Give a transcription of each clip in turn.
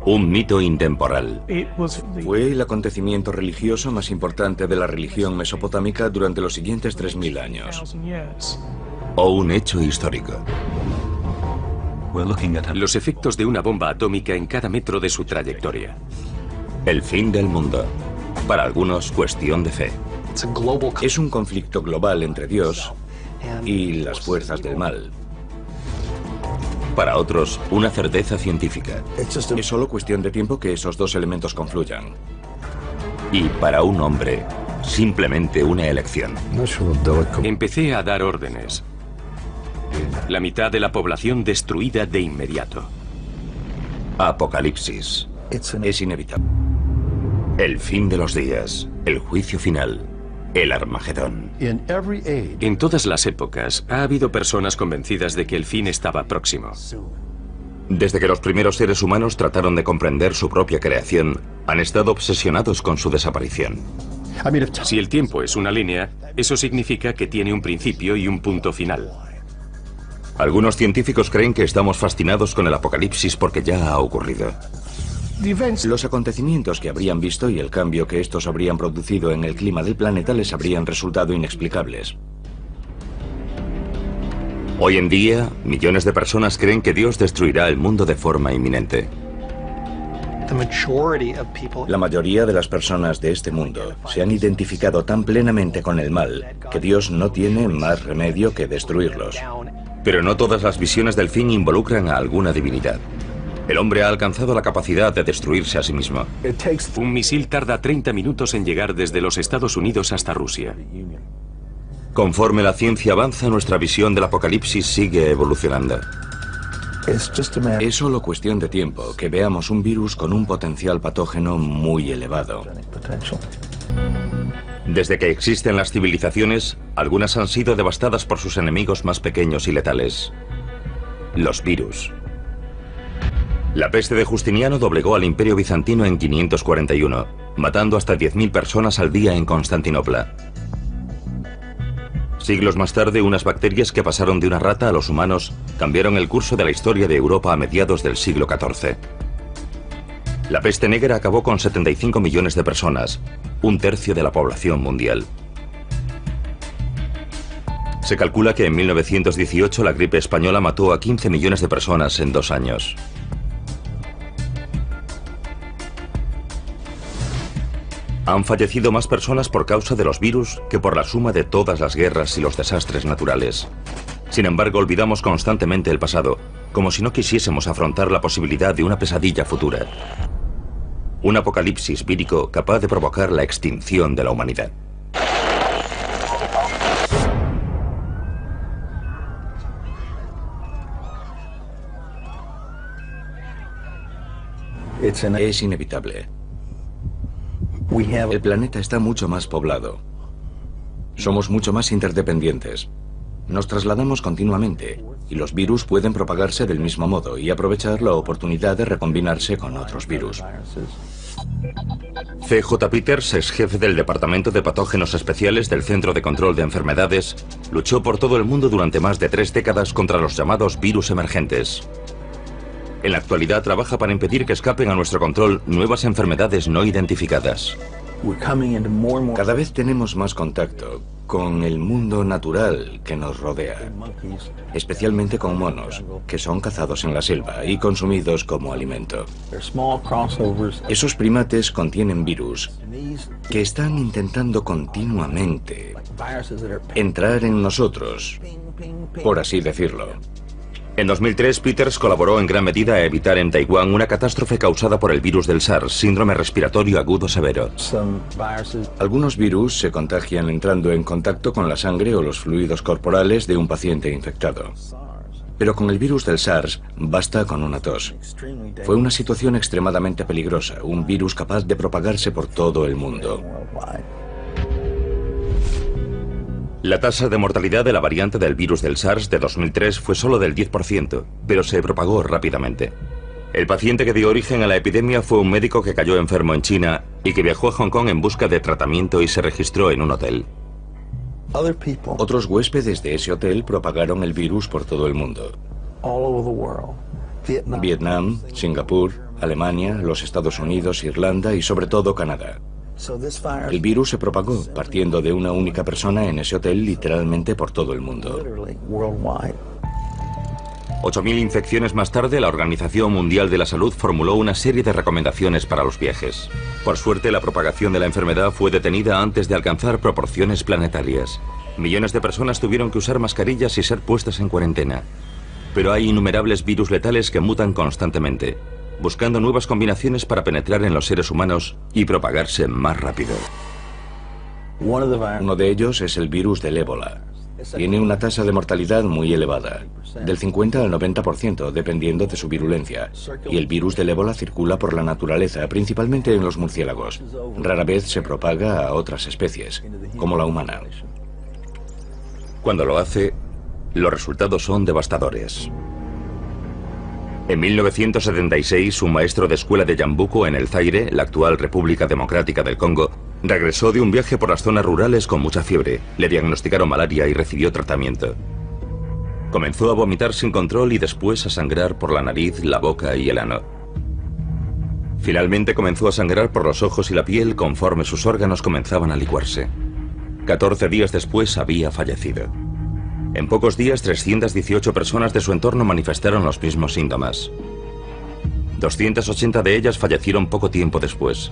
Un mito intemporal. Fue el acontecimiento religioso más importante de la religión mesopotámica durante los siguientes 3000 años. O un hecho histórico. Los efectos de una bomba atómica en cada metro de su trayectoria. El fin del mundo. Para algunos, cuestión de fe. Es un conflicto global entre Dios y las fuerzas del mal. Para otros, una certeza científica. Es solo cuestión de tiempo que esos dos elementos confluyan. Y para un hombre, simplemente una elección. Empecé a dar órdenes. La mitad de la población destruida de inmediato. Apocalipsis. Es inevitable. El fin de los días. El juicio final. El Armagedón. En todas las épocas ha habido personas convencidas de que el fin estaba próximo. Desde que los primeros seres humanos trataron de comprender su propia creación, han estado obsesionados con su desaparición. Si el tiempo es una línea, eso significa que tiene un principio y un punto final. Algunos científicos creen que estamos fascinados con el apocalipsis porque ya ha ocurrido. Los acontecimientos que habrían visto y el cambio que estos habrían producido en el clima del planeta les habrían resultado inexplicables. Hoy en día, millones de personas creen que Dios destruirá el mundo de forma inminente. La mayoría de las personas de este mundo se han identificado tan plenamente con el mal que Dios no tiene más remedio que destruirlos. Pero no todas las visiones del fin involucran a alguna divinidad. El hombre ha alcanzado la capacidad de destruirse a sí mismo. Un misil tarda 30 minutos en llegar desde los Estados Unidos hasta Rusia. Conforme la ciencia avanza, nuestra visión del apocalipsis sigue evolucionando. Es solo cuestión de tiempo que veamos un virus con un potencial patógeno muy elevado. Desde que existen las civilizaciones, algunas han sido devastadas por sus enemigos más pequeños y letales. Los virus. La peste de Justiniano doblegó al Imperio Bizantino en 541, matando hasta 10.000 personas al día en Constantinopla. Siglos más tarde, unas bacterias que pasaron de una rata a los humanos cambiaron el curso de la historia de Europa a mediados del siglo XIV. La peste negra acabó con 75 millones de personas, un tercio de la población mundial. Se calcula que en 1918 la gripe española mató a 15 millones de personas en 2 años. Han fallecido más personas por causa de los virus que por la suma de todas las guerras y los desastres naturales. Sin embargo, olvidamos constantemente el pasado, como si no quisiésemos afrontar la posibilidad de una pesadilla futura. Un apocalipsis vírico capaz de provocar la extinción de la humanidad. Es inevitable. El planeta está mucho más poblado. Somos mucho más interdependientes. Nos trasladamos continuamente y los virus pueden propagarse del mismo modo y aprovechar la oportunidad de recombinarse con otros virus. C.J. Peters, ex jefe del Departamento de Patógenos Especiales del Centro de Control de Enfermedades, luchó por todo el mundo durante más de 3 décadas contra los llamados virus emergentes. En la actualidad trabaja para impedir que escapen a nuestro control nuevas enfermedades no identificadas. Cada vez tenemos más contacto con el mundo natural que nos rodea, especialmente con monos, que son cazados en la selva y consumidos como alimento. Esos primates contienen virus que están intentando continuamente entrar en nosotros, por así decirlo. En 2003, Peters colaboró en gran medida a evitar en Taiwán una catástrofe causada por el virus del SARS, síndrome respiratorio agudo severo. Algunos virus se contagian entrando en contacto con la sangre o los fluidos corporales de un paciente infectado. Pero con el virus del SARS basta con una tos. Fue una situación extremadamente peligrosa, un virus capaz de propagarse por todo el mundo. La tasa de mortalidad de la variante del virus del SARS de 2003 fue solo del 10%, pero se propagó rápidamente. El paciente que dio origen a la epidemia fue un médico que cayó enfermo en China y que viajó a Hong Kong en busca de tratamiento y se registró en un hotel. Otros huéspedes de ese hotel propagaron el virus por todo el mundo. Vietnam, Singapur, Alemania, los Estados Unidos, Irlanda y sobre todo Canadá. El virus se propagó partiendo de una única persona en ese hotel literalmente por todo el mundo. 8.000 infecciones más tarde, la Organización Mundial de la Salud formuló una serie de recomendaciones para los viajes. Por suerte, la propagación de la enfermedad fue detenida antes de alcanzar proporciones planetarias. Millones de personas tuvieron que usar mascarillas y ser puestas en cuarentena. Pero hay innumerables virus letales que mutan constantemente, buscando nuevas combinaciones para penetrar en los seres humanos y propagarse más rápido. Uno de ellos es el virus del ébola. Tiene una tasa de mortalidad muy elevada, del 50 al 90%, dependiendo de su virulencia. Y el virus del ébola circula por la naturaleza, principalmente en los murciélagos. Rara vez se propaga a otras especies, como la humana. Cuando lo hace, los resultados son devastadores. En 1976, un maestro de escuela de Yambuco, en el Zaire, la actual República Democrática del Congo, regresó de un viaje por las zonas rurales con mucha fiebre. Le diagnosticaron malaria y recibió tratamiento. Comenzó a vomitar sin control y después a sangrar por la nariz, la boca y el ano. Finalmente comenzó a sangrar por los ojos y la piel conforme sus órganos comenzaban a licuarse. 14 días después había fallecido. En pocos días, 318 personas de su entorno manifestaron los mismos síntomas. 280 de ellas fallecieron poco tiempo después.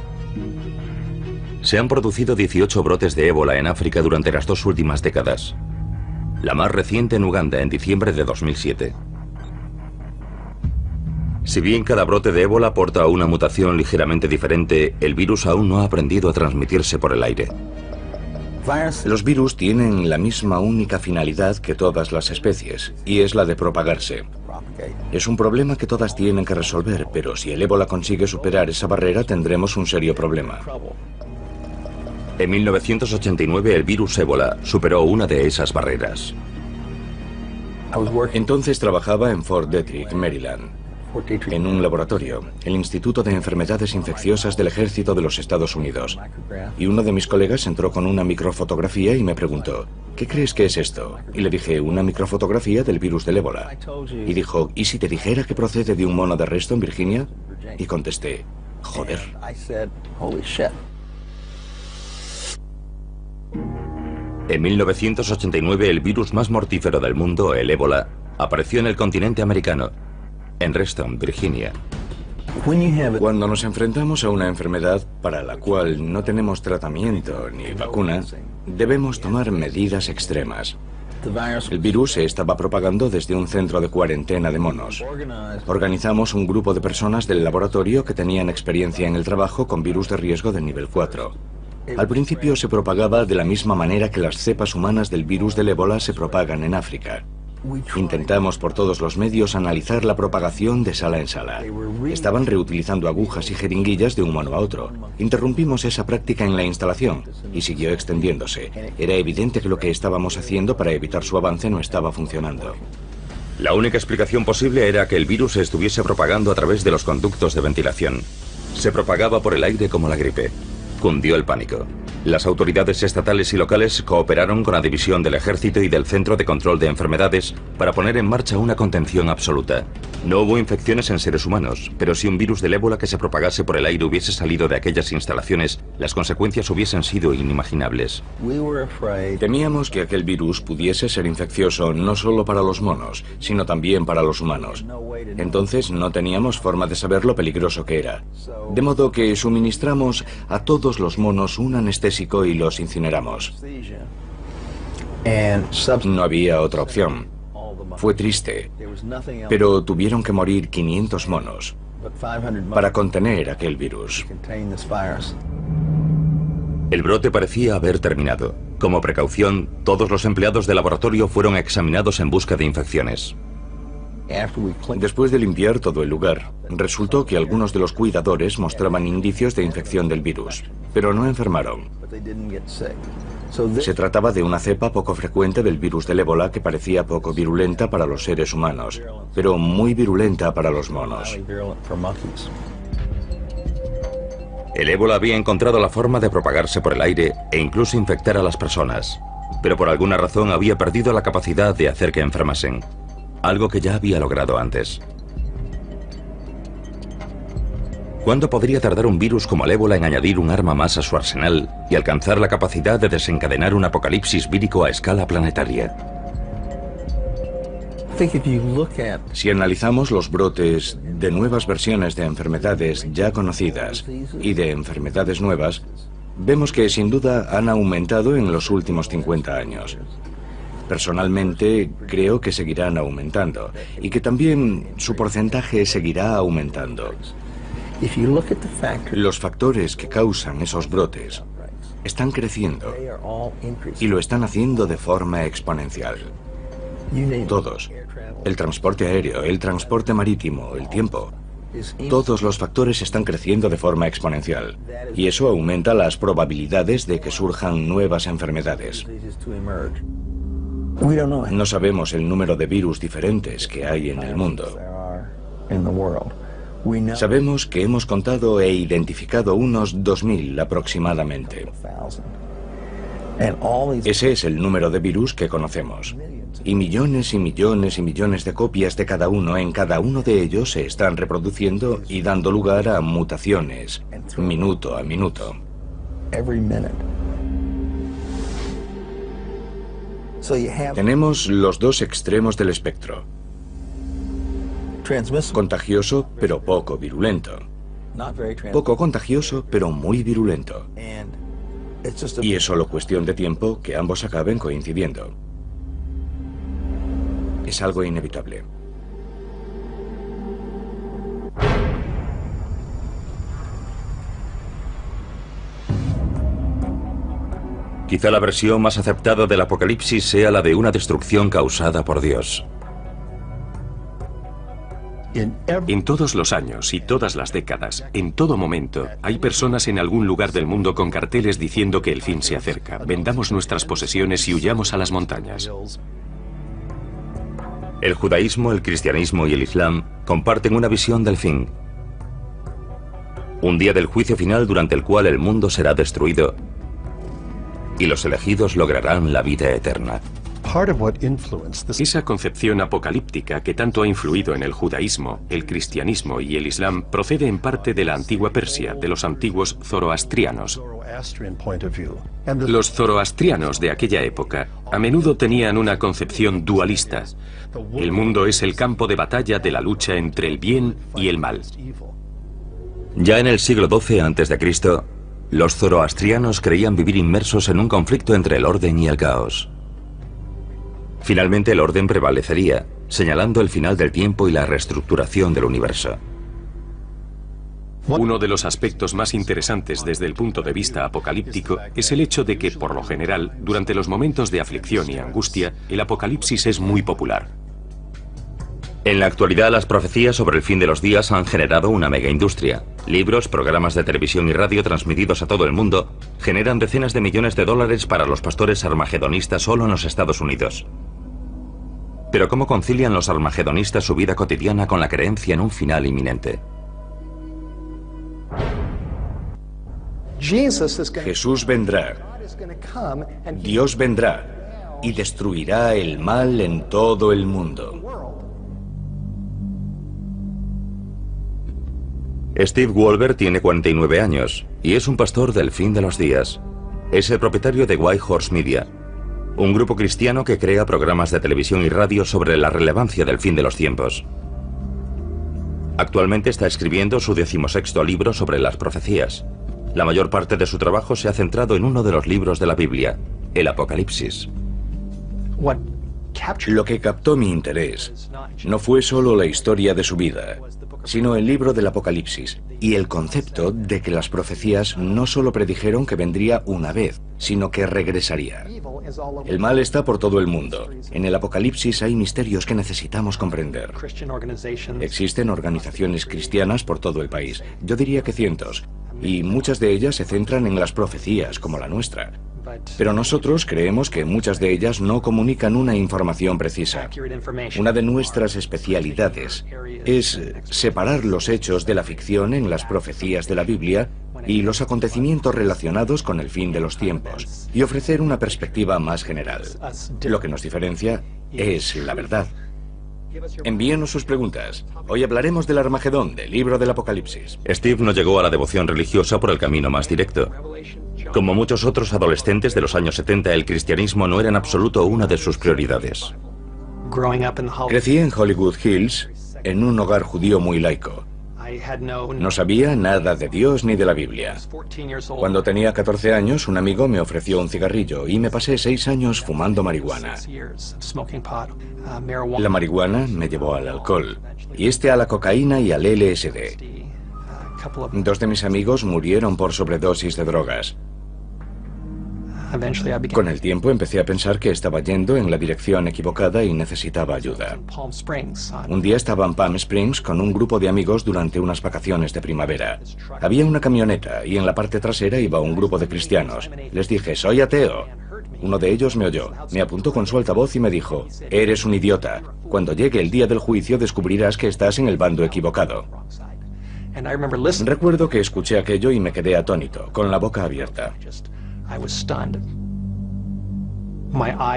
Se han producido 18 brotes de ébola en África durante las 2 últimas décadas. La más reciente en Uganda, en diciembre de 2007. Si bien cada brote de ébola porta una mutación ligeramente diferente, el virus aún no ha aprendido a transmitirse por el aire. Los virus tienen la misma única finalidad que todas las especies, y es la de propagarse. Es un problema que todas tienen que resolver, pero si el ébola consigue superar esa barrera, tendremos un serio problema. En 1989, el virus ébola superó una de esas barreras. Entonces trabajaba en Fort Detrick, Maryland, en un laboratorio, el Instituto de Enfermedades Infecciosas del Ejército de los Estados Unidos. Y uno de mis colegas entró con una microfotografía y me preguntó, ¿qué crees que es esto? Y le dije, una microfotografía del virus del ébola. Y dijo, ¿y si te dijera que procede de un mono de Reston, Virginia? Y contesté, joder. En 1989, el virus más mortífero del mundo, el ébola, apareció en el continente americano, en Reston, Virginia. Cuando nos enfrentamos a una enfermedad para la cual no tenemos tratamiento ni vacuna, debemos tomar medidas extremas. El virus se estaba propagando desde un centro de cuarentena de monos. Organizamos un grupo de personas del laboratorio que tenían experiencia en el trabajo con virus de riesgo de nivel 4. Al principio se propagaba de la misma manera que las cepas humanas del virus del ébola se propagan en África. Intentamos por todos los medios analizar la propagación de sala en sala. Estaban reutilizando agujas y jeringuillas de un mono a otro. Interrumpimos esa práctica en la instalación y siguió extendiéndose. Era evidente que lo que estábamos haciendo para evitar su avance no estaba funcionando. La única explicación posible era que el virus se estuviese propagando a través de los conductos de ventilación. Se propagaba por el aire como la gripe. Cundió el pánico. Las autoridades estatales y locales cooperaron con la División del Ejército y del Centro de Control de Enfermedades para poner en marcha una contención absoluta. No hubo infecciones en seres humanos, pero si un virus del ébola que se propagase por el aire hubiese salido de aquellas instalaciones, las consecuencias hubiesen sido inimaginables. Temíamos que aquel virus pudiese ser infeccioso no solo para los monos, sino también para los humanos. Entonces no teníamos forma de saber lo peligroso que era. De modo que suministramos a todos los monos un anestésico y los incineramos. No había otra opción. Fue triste, pero tuvieron que morir 500 monos para contener aquel virus. El brote parecía haber terminado. Como precaución, todos los empleados del laboratorio fueron examinados en busca de infecciones. Después de limpiar todo el lugar, resultó que algunos de los cuidadores mostraban indicios de infección del virus, pero no enfermaron. Se trataba de una cepa poco frecuente del virus del ébola que parecía poco virulenta para los seres humanos, pero muy virulenta para los monos. El ébola había encontrado la forma de propagarse por el aire e incluso infectar a las personas, pero por alguna razón había perdido la capacidad de hacer que enfermasen. Algo que ya había logrado antes. ¿Cuándo podría tardar un virus como el ébola en añadir un arma más a su arsenal y alcanzar la capacidad de desencadenar un apocalipsis vírico a escala planetaria? Si analizamos los brotes de nuevas versiones de enfermedades ya conocidas y de enfermedades nuevas, vemos que sin duda han aumentado en los últimos 50 años. Personalmente, creo que seguirán aumentando y que también su porcentaje seguirá aumentando. Los factores que causan esos brotes están creciendo y lo están haciendo de forma exponencial. Todos. El transporte aéreo, el transporte marítimo, el tiempo. Todos los factores están creciendo de forma exponencial y eso aumenta las probabilidades de que surjan nuevas enfermedades. No sabemos el número de virus diferentes que hay en el mundo. Sabemos que hemos contado e identificado unos 2000 aproximadamente. Ese es el número de virus que conocemos. Y millones y millones y millones de copias de cada uno en cada uno de ellos se están reproduciendo y dando lugar a mutaciones, minuto a minuto. Tenemos los dos extremos del espectro. Contagioso, pero poco virulento. Poco contagioso, pero muy virulento. Y es solo cuestión de tiempo que ambos acaben coincidiendo. Es algo inevitable. Quizá la versión más aceptada del apocalipsis sea la de una destrucción causada por Dios. En todos los años y todas las décadas, en todo momento, hay personas en algún lugar del mundo con carteles diciendo que el fin se acerca. Vendamos nuestras posesiones y huyamos a las montañas. El judaísmo, el cristianismo y el islam comparten una visión del fin. Un día del juicio final durante el cual el mundo será destruido y los elegidos lograrán la vida eterna. Esa concepción apocalíptica que tanto ha influido en el judaísmo, el cristianismo y el islam procede en parte de la antigua Persia, de los antiguos zoroastrianos. Los zoroastrianos de aquella época a menudo tenían una concepción dualista. El mundo es el campo de batalla de la lucha entre el bien y el mal. Ya en el siglo XII a.C., los zoroastrianos creían vivir inmersos en un conflicto entre el orden y el caos. Finalmente el orden prevalecería, señalando el final del tiempo y la reestructuración del universo. Uno de los aspectos más interesantes desde el punto de vista apocalíptico es el hecho de que, por lo general, durante los momentos de aflicción y angustia, el apocalipsis es muy popular. En la actualidad, las profecías sobre el fin de los días han generado una megaindustria. Libros, programas de televisión y radio transmitidos a todo el mundo generan decenas de millones de dólares para los pastores armagedonistas solo en los Estados Unidos. Pero ¿cómo concilian los armagedonistas su vida cotidiana con la creencia en un final inminente? Jesús vendrá, Dios vendrá y destruirá el mal en todo el mundo. Steve Wolber tiene 49 años y es un pastor del fin de los días. Es el propietario de White Horse Media, un grupo cristiano que crea programas de televisión y radio sobre la relevancia del fin de los tiempos. Actualmente está escribiendo su 16º libro sobre las profecías. La mayor parte de su trabajo se ha centrado en uno de los libros de la Biblia, el Apocalipsis. Lo que captó mi interés no fue solo la historia de su vida, sino el libro del Apocalipsis y el concepto de que las profecías no solo predijeron que vendría una vez, sino que regresaría. El mal está por todo el mundo. En el Apocalipsis hay misterios que necesitamos comprender. Existen organizaciones cristianas por todo el país, yo diría que cientos, y muchas de ellas se centran en las profecías, como la nuestra. Pero nosotros creemos que muchas de ellas no comunican una información precisa. Una de nuestras especialidades es separar los hechos de la ficción en las profecías de la Biblia y los acontecimientos relacionados con el fin de los tiempos, y ofrecer una perspectiva más general. Lo que nos diferencia es la verdad. Envíenos sus preguntas. Hoy hablaremos del Armagedón, del libro del Apocalipsis. Steve no llegó a la devoción religiosa por el camino más directo. Como muchos otros adolescentes de los años 70, el cristianismo no era en absoluto una de sus prioridades. Crecí en Hollywood Hills, en un hogar judío muy laico. No sabía nada de Dios ni de la Biblia. Cuando tenía 14 años, un amigo me ofreció un cigarrillo y me pasé 6 años fumando marihuana. La marihuana me llevó al alcohol, y a la cocaína y al LSD. 2 de mis amigos murieron por sobredosis de drogas. Con el tiempo empecé a pensar que estaba yendo en la dirección equivocada y necesitaba ayuda. Un día estaba en Palm Springs con un grupo de amigos durante unas vacaciones de primavera. Había una camioneta y en la parte trasera iba un grupo de cristianos. Les dije, soy ateo. Uno de ellos me oyó, me apuntó con su altavoz y me dijo, eres un idiota. Cuando llegue el día del juicio descubrirás que estás en el bando equivocado. Recuerdo que escuché aquello y me quedé atónito, con la boca abierta.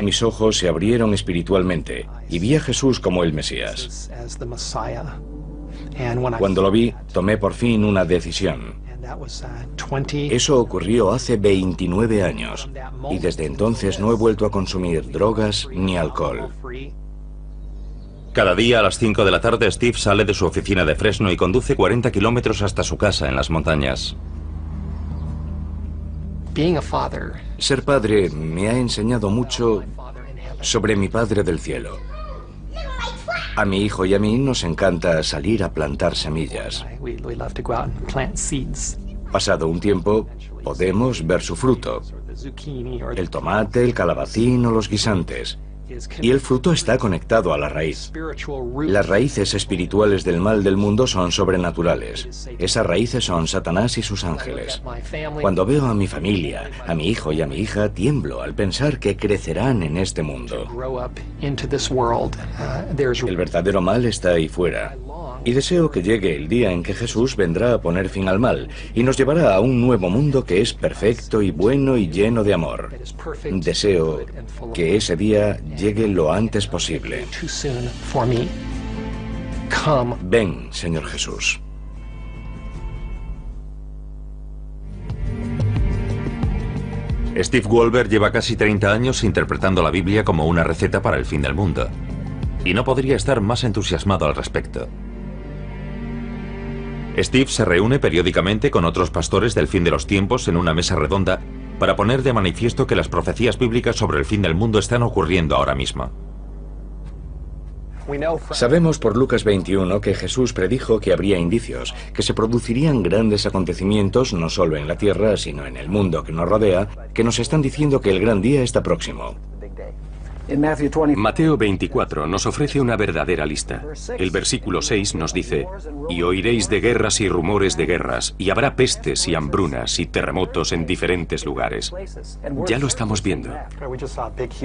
Mis ojos se abrieron espiritualmente y vi a Jesús como el Mesías. Cuando lo vi, tomé por fin una decisión. Eso ocurrió hace 29 años y desde entonces no he vuelto a consumir drogas ni alcohol. Cada día a las 5 de la tarde Steve sale de su oficina de Fresno y conduce 40 kilómetros hasta su casa en las montañas. Ser padre me ha enseñado mucho sobre mi Padre del cielo. A mi hijo y a mí nos encanta salir a plantar semillas. Pasado un tiempo, podemos ver su fruto. El tomate, el calabacín o los guisantes. Y el fruto está conectado a la raíz. Las raíces espirituales del mal del mundo son sobrenaturales. Esas raíces son Satanás y sus ángeles. Cuando veo a mi familia, a mi hijo y a mi hija, tiemblo al pensar que crecerán en este mundo. El verdadero mal está ahí fuera. Y deseo que llegue el día en que Jesús vendrá a poner fin al mal y nos llevará a un nuevo mundo que es perfecto y bueno y lleno de amor. Deseo que ese día llegue lo antes posible. Ven, Señor Jesús. Steve Wohlberg lleva casi 30 años interpretando la Biblia como una receta para el fin del mundo. Y no podría estar más entusiasmado al respecto. Steve se reúne periódicamente con otros pastores del fin de los tiempos en una mesa redonda para poner de manifiesto que las profecías bíblicas sobre el fin del mundo están ocurriendo ahora mismo. Sabemos por Lucas 21 que Jesús predijo que habría indicios, que se producirían grandes acontecimientos no solo en la tierra, sino en el mundo que nos rodea, que nos están diciendo que el gran día está próximo. Mateo 24 nos ofrece una verdadera lista. El versículo 6 nos dice, y oiréis de guerras y rumores de guerras, y habrá pestes y hambrunas y terremotos en diferentes lugares. Ya lo estamos viendo.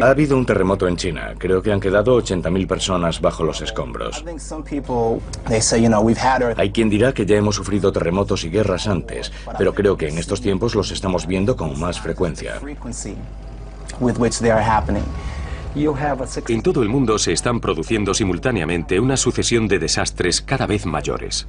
Ha habido un terremoto en China. Creo que han quedado 80.000 personas bajo los escombros. Hay quien dirá que ya hemos sufrido terremotos y guerras antes, pero creo que en estos tiempos los estamos viendo con más frecuencia. En todo el mundo se están produciendo simultáneamente una sucesión de desastres cada vez mayores.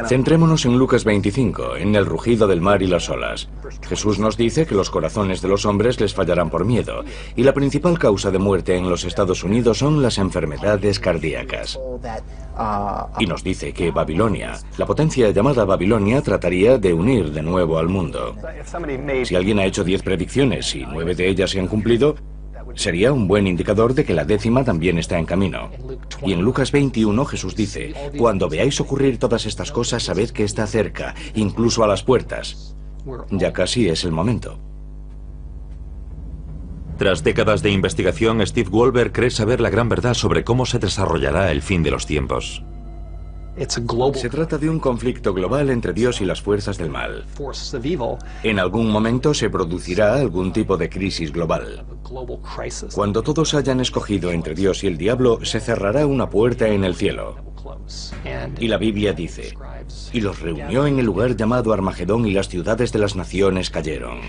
Centrémonos en Lucas 25, en el rugido del mar y las olas. Jesús nos dice que los corazones de los hombres les fallarán por miedo, y la principal causa de muerte en los Estados Unidos son las enfermedades cardíacas. Y nos dice que Babilonia, la potencia llamada Babilonia, trataría de unir de nuevo al mundo. Si alguien ha hecho 10 predicciones y 9 de ellas se han cumplido, sería un buen indicador de que la 10ª también está en camino. Y en Lucas 21 Jesús dice, cuando veáis ocurrir todas estas cosas, sabed que está cerca, incluso a las puertas. Ya casi es el momento. Tras décadas de investigación, Steve Wohlberg cree saber la gran verdad sobre cómo se desarrollará el fin de los tiempos. Se trata de un conflicto global entre Dios y las fuerzas del mal. En algún momento se producirá algún tipo de crisis global. Cuando todos hayan escogido entre Dios y el diablo, se cerrará una puerta en el cielo. Y la Biblia dice, y los reunió en el lugar llamado Armagedón y las ciudades de las naciones cayeron.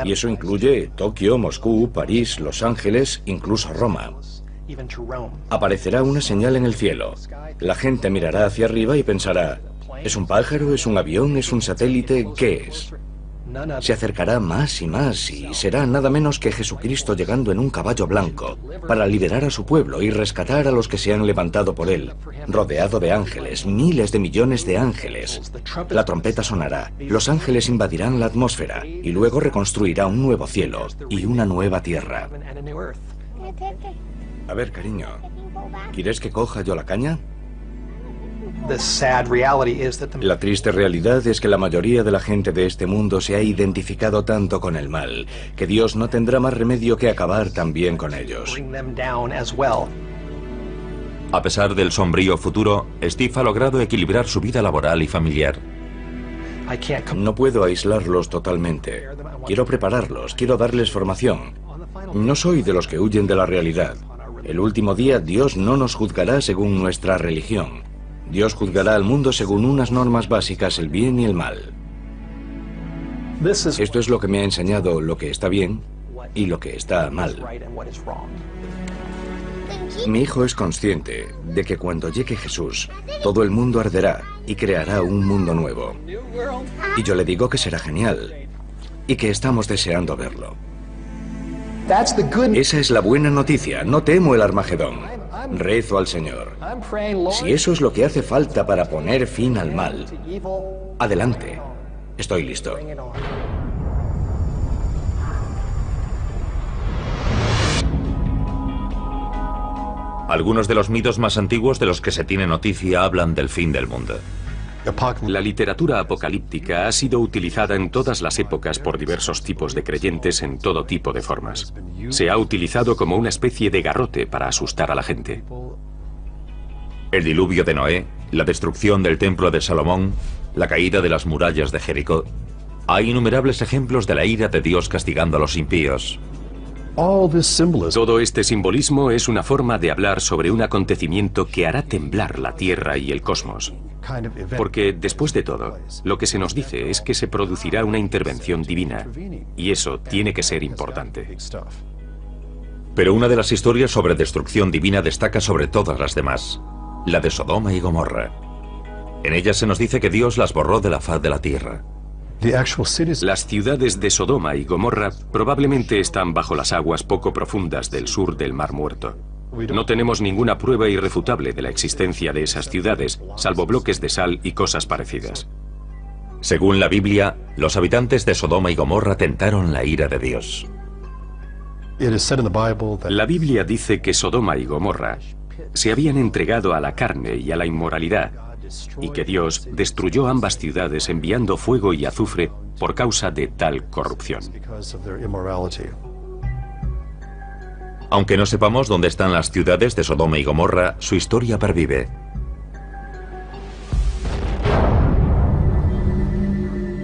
Y eso incluye Tokio, Moscú, París, Los Ángeles, incluso Roma. Aparecerá una señal en el cielo. La gente mirará hacia arriba y pensará, ¿es un pájaro? ¿Es un avión? ¿Es un satélite? ¿Qué es? Se acercará más y será nada menos que Jesucristo llegando en un caballo blanco para liberar a su pueblo y rescatar a los que se han levantado por él, rodeado de ángeles, miles de millones de ángeles. La trompeta sonará, los ángeles invadirán la atmósfera y luego reconstruirá un nuevo cielo y una nueva tierra. A ver, cariño, ¿quieres que coja yo la caña? La triste realidad es que la mayoría de la gente de este mundo se ha identificado tanto con el mal, que Dios no tendrá más remedio que acabar también con ellos. A pesar del sombrío futuro, Steve ha logrado equilibrar su vida laboral y familiar. No puedo aislarlos totalmente. Quiero prepararlos, quiero darles formación. No soy de los que huyen de la realidad. El último día Dios no nos juzgará según nuestra religión. Dios juzgará al mundo según unas normas básicas, el bien y el mal. Esto es lo que me ha enseñado lo que está bien y lo que está mal. Mi hijo es consciente de que cuando llegue Jesús, todo el mundo arderá y creará un mundo nuevo. Y yo le digo que será genial y que estamos deseando verlo. Esa es la buena noticia. No temo el Armagedón. Rezo al Señor. Si eso es lo que hace falta para poner fin al mal, adelante. Estoy listo. Algunos de los mitos más antiguos de los que se tiene noticia hablan del fin del mundo. La literatura apocalíptica ha sido utilizada en todas las épocas por diversos tipos de creyentes en todo tipo de formas. Se ha utilizado como una especie de garrote para asustar a la gente. El diluvio de Noé, la destrucción del templo de Salomón, la caída de las murallas de Jericó. Hay innumerables ejemplos de la ira de Dios castigando a los impíos. Todo este simbolismo es una forma de hablar sobre un acontecimiento que hará temblar la Tierra y el cosmos. Porque, después de todo, lo que se nos dice es que se producirá una intervención divina, y eso tiene que ser importante. Pero una de las historias sobre destrucción divina destaca sobre todas las demás, la de Sodoma y Gomorra. En ella se nos dice que Dios las borró de la faz de la tierra. Las ciudades de Sodoma y Gomorra probablemente están bajo las aguas poco profundas del sur del Mar Muerto. No tenemos ninguna prueba irrefutable de la existencia de esas ciudades, salvo bloques de sal y cosas parecidas. Según la Biblia, los habitantes de Sodoma y Gomorra tentaron la ira de Dios. La Biblia dice que Sodoma y Gomorra se habían entregado a la carne y a la inmoralidad, y que Dios destruyó ambas ciudades enviando fuego y azufre por causa de tal corrupción. Aunque no sepamos dónde están las ciudades de Sodoma y Gomorra, su historia pervive.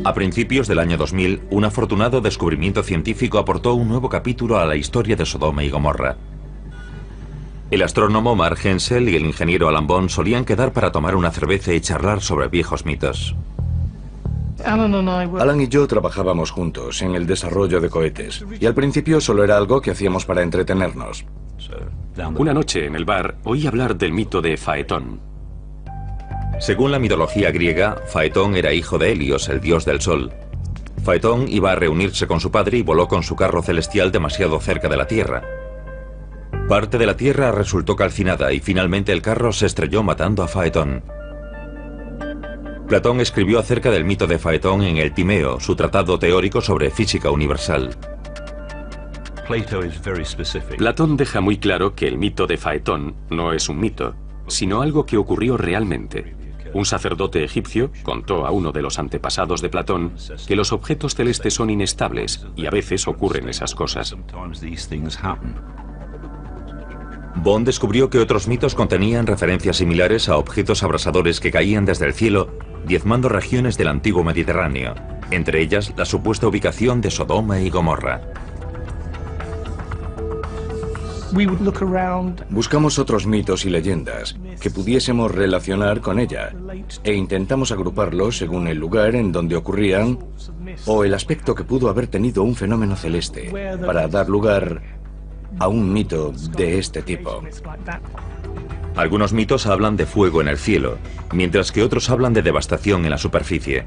A principios del año 2000, un afortunado descubrimiento científico aportó un nuevo capítulo a la historia de Sodoma y Gomorra. El astrónomo Mark Hensel y el ingeniero Alan Bond solían quedar para tomar una cerveza y charlar sobre viejos mitos. Alan y yo trabajábamos juntos en el desarrollo de cohetes, y al principio solo era algo que hacíamos para entretenernos. Una noche en el bar oí hablar del mito de Faetón. Según la mitología griega, Faetón era hijo de Helios, el dios del sol. Faetón iba a reunirse con su padre y voló con su carro celestial demasiado cerca de la Tierra. Parte de la Tierra resultó calcinada y finalmente el carro se estrelló matando a Faetón. Platón escribió acerca del mito de Faetón en el Timeo, su tratado teórico sobre física universal. Platón deja muy claro que el mito de Faetón no es un mito, sino algo que ocurrió realmente. Un sacerdote egipcio contó a uno de los antepasados de Platón que los objetos celestes son inestables y a veces ocurren esas cosas. Bond descubrió que otros mitos contenían referencias similares a objetos abrasadores que caían desde el cielo, diezmando regiones del antiguo Mediterráneo, entre ellas la supuesta ubicación de Sodoma y Gomorra. Buscamos otros mitos y leyendas que pudiésemos relacionar con ella e intentamos agruparlos según el lugar en donde ocurrían o el aspecto que pudo haber tenido un fenómeno celeste para dar lugar a un mito de este tipo. Algunos mitos hablan de fuego en el cielo, mientras que otros hablan de devastación en la superficie.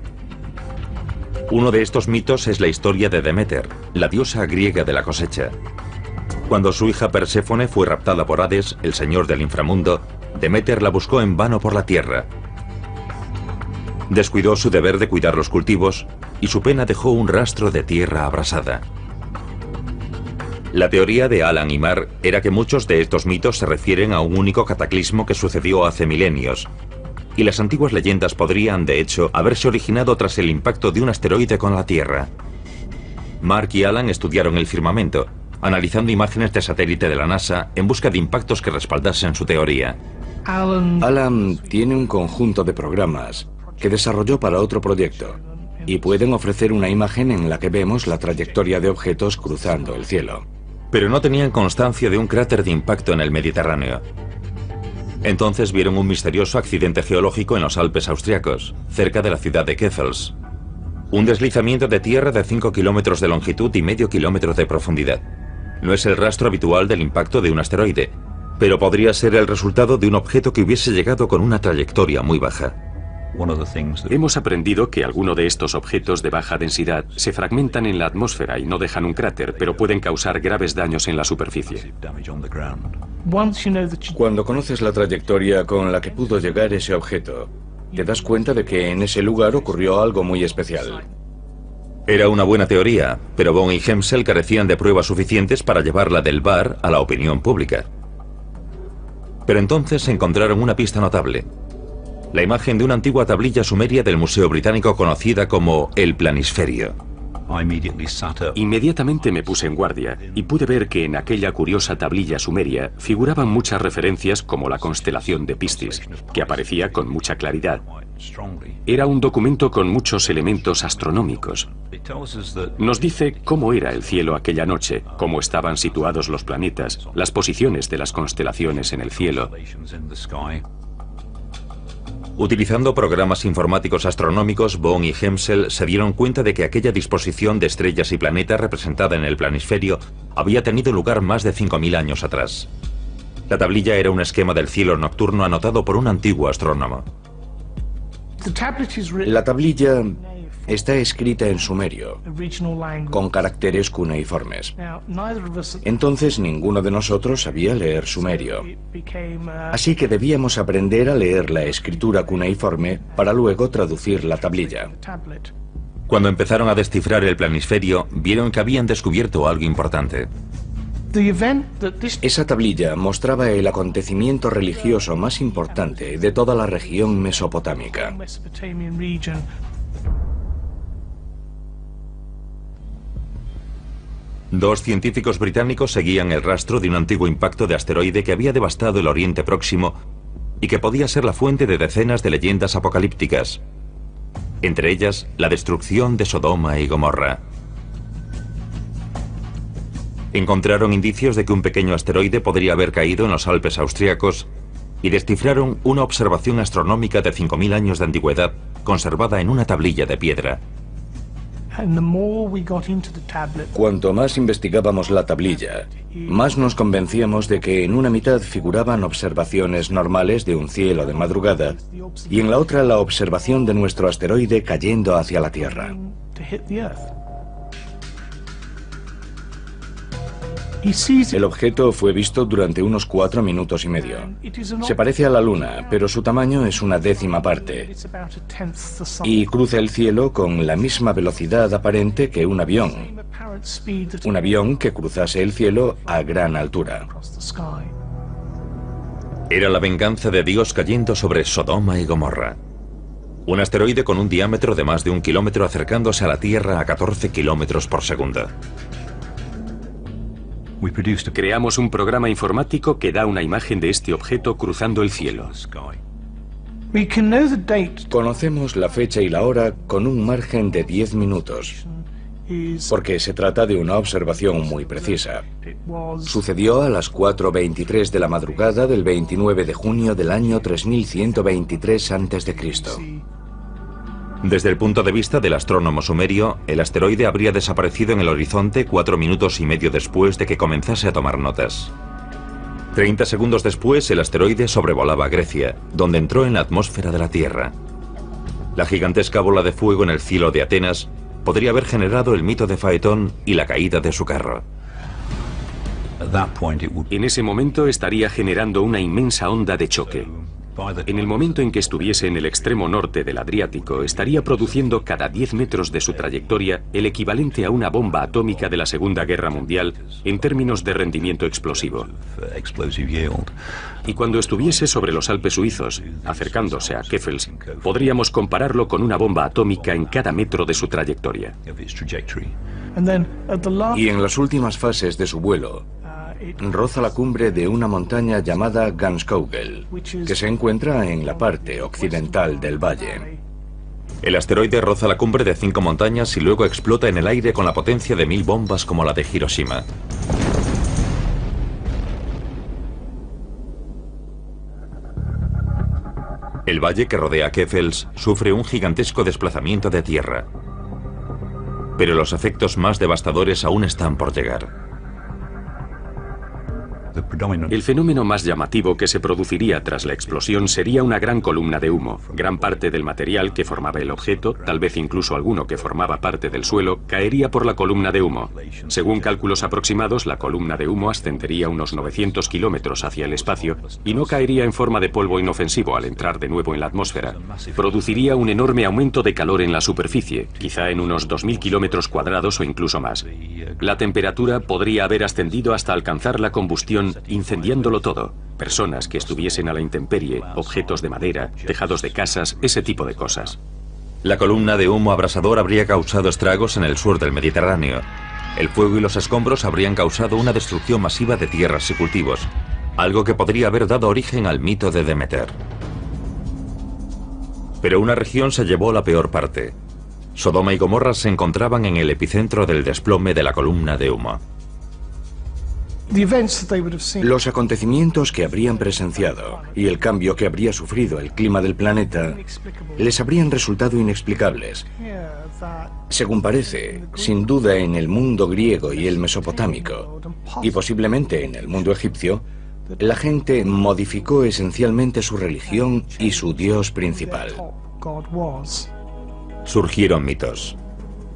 Uno de estos mitos es la historia de Deméter, la diosa griega de la cosecha. Cuando su hija Perséfone fue raptada por Hades, el señor del inframundo, Deméter la buscó en vano por la tierra. Descuidó su deber de cuidar los cultivos y su pena dejó un rastro de tierra abrasada. La teoría de Alan y Marr era que muchos de estos mitos se refieren a un único cataclismo que sucedió hace milenios, y las antiguas leyendas podrían, de hecho, haberse originado tras el impacto de un asteroide con la Tierra. Mark y Alan estudiaron el firmamento, analizando imágenes de satélite de la NASA en busca de impactos que respaldasen su teoría. Alan tiene un conjunto de programas que desarrolló para otro proyecto, y pueden ofrecer una imagen en la que vemos la trayectoria de objetos cruzando el cielo. Pero no tenían constancia de un cráter de impacto en el Mediterráneo. Entonces vieron un misterioso accidente geológico en los Alpes austriacos, cerca de la ciudad de Keffels. Un deslizamiento de tierra de 5 kilómetros de longitud y medio kilómetro de profundidad. No es el rastro habitual del impacto de un asteroide, pero podría ser el resultado de un objeto que hubiese llegado con una trayectoria muy baja. Hemos aprendido que algunos de estos objetos de baja densidad se fragmentan en la atmósfera y no dejan un cráter, pero pueden causar graves daños en la superficie. Cuando conoces la trayectoria con la que pudo llegar ese objeto, te das cuenta de que en ese lugar ocurrió algo muy especial. Era una buena teoría, pero Bond y Hemsel carecían de pruebas suficientes para llevarla del bar a la opinión pública. Pero entonces encontraron una pista notable. La imagen de una antigua tablilla sumeria del Museo Británico conocida como el Planisferio. Inmediatamente me puse en guardia y pude ver que en aquella curiosa tablilla sumeria figuraban muchas referencias como la constelación de Piscis, que aparecía con mucha claridad. Era un documento con muchos elementos astronómicos. Nos dice cómo era el cielo aquella noche, cómo estaban situados los planetas, las posiciones de las constelaciones en el cielo. Utilizando programas informáticos astronómicos, Bond y Hemsel se dieron cuenta de que aquella disposición de estrellas y planetas representada en el planisferio había tenido lugar más de 5.000 años atrás. La tablilla era un esquema del cielo nocturno anotado por un antiguo astrónomo. La tablilla está escrita en sumerio, con caracteres cuneiformes. Entonces ninguno de nosotros sabía leer sumerio. Así que debíamos aprender a leer la escritura cuneiforme para luego traducir la tablilla. Cuando empezaron a descifrar el planisferio, vieron que habían descubierto algo importante. Esa tablilla mostraba el acontecimiento religioso más importante de toda la región mesopotámica. Dos científicos británicos seguían el rastro de un antiguo impacto de asteroide que había devastado el Oriente Próximo y que podía ser la fuente de decenas de leyendas apocalípticas, entre ellas la destrucción de Sodoma y Gomorra. Encontraron indicios de que un pequeño asteroide podría haber caído en los Alpes austriacos y descifraron una observación astronómica de 5.000 años de antigüedad conservada en una tablilla de piedra. Cuanto más investigábamos la tablilla, más nos convencíamos de que en una mitad figuraban observaciones normales de un cielo de madrugada y en la otra la observación de nuestro asteroide cayendo hacia la Tierra. El objeto fue visto durante unos 4 minutos y medio. Se parece a la Luna, pero su tamaño es una décima parte. Y cruza el cielo con la misma velocidad aparente que un avión. Un avión que cruzase el cielo a gran altura. Era la venganza de Dios cayendo sobre Sodoma y Gomorra. Un asteroide con un diámetro de más de 1 kilómetro acercándose a la Tierra a 14 kilómetros por segundo. Creamos un programa informático que da una imagen de este objeto cruzando el cielo. Conocemos la fecha y la hora con un margen de 10 minutos, porque se trata de una observación muy precisa. Sucedió a las 4:23 de la madrugada del 29 de junio del año 3123 a.C. Desde el punto de vista del astrónomo sumerio, el asteroide habría desaparecido en el horizonte 4 minutos y medio después de que comenzase a tomar notas. 30 segundos después, el asteroide sobrevolaba Grecia, donde entró en la atmósfera de la Tierra. La gigantesca bola de fuego en el cielo de Atenas podría haber generado el mito de Faetón y la caída de su carro. En ese momento estaría generando una inmensa onda de choque. En el momento en que estuviese en el extremo norte del Adriático, estaría produciendo cada 10 metros de su trayectoria el equivalente a una bomba atómica de la Segunda Guerra Mundial en términos de rendimiento explosivo. Y cuando estuviese sobre los Alpes suizos, acercándose a Keffels, podríamos compararlo con una bomba atómica en cada metro de su trayectoria. Y en las últimas fases de su vuelo, roza la cumbre de una montaña llamada Ganskogel, que se encuentra en la parte occidental del valle. El asteroide roza la cumbre de 5 montañas y luego explota en el aire con la potencia de 1000 bombas como la de Hiroshima. El valle que rodea Keffels sufre un gigantesco desplazamiento de tierra. Pero los efectos más devastadores aún están por llegar. El fenómeno más llamativo que se produciría tras la explosión sería una gran columna de humo. Gran parte del material que formaba el objeto, tal vez incluso alguno que formaba parte del suelo, caería por la columna de humo. Según cálculos aproximados, la columna de humo ascendería unos 900 kilómetros hacia el espacio y no caería en forma de polvo inofensivo al entrar de nuevo en la atmósfera. Produciría un enorme aumento de calor en la superficie, quizá en unos 2000 kilómetros cuadrados o incluso más. La temperatura podría haber ascendido hasta alcanzar la combustión, incendiándolo todo. Personas que estuviesen a la intemperie, objetos de madera, tejados de casas, ese tipo de cosas. La columna de humo abrasador habría causado estragos en el sur del Mediterráneo. El fuego y los escombros habrían causado una destrucción masiva de tierras y cultivos, algo que podría haber dado origen al mito de Demeter. Pero una región se llevó la peor parte. Sodoma y Gomorra se encontraban en el epicentro del desplome de la columna de humo. Los acontecimientos que habrían presenciado y el cambio que habría sufrido el clima del planeta les habrían resultado inexplicables. Según parece, sin duda en el mundo griego y el mesopotámico, y posiblemente en el mundo egipcio, la gente modificó esencialmente su religión y su dios principal. Surgieron mitos.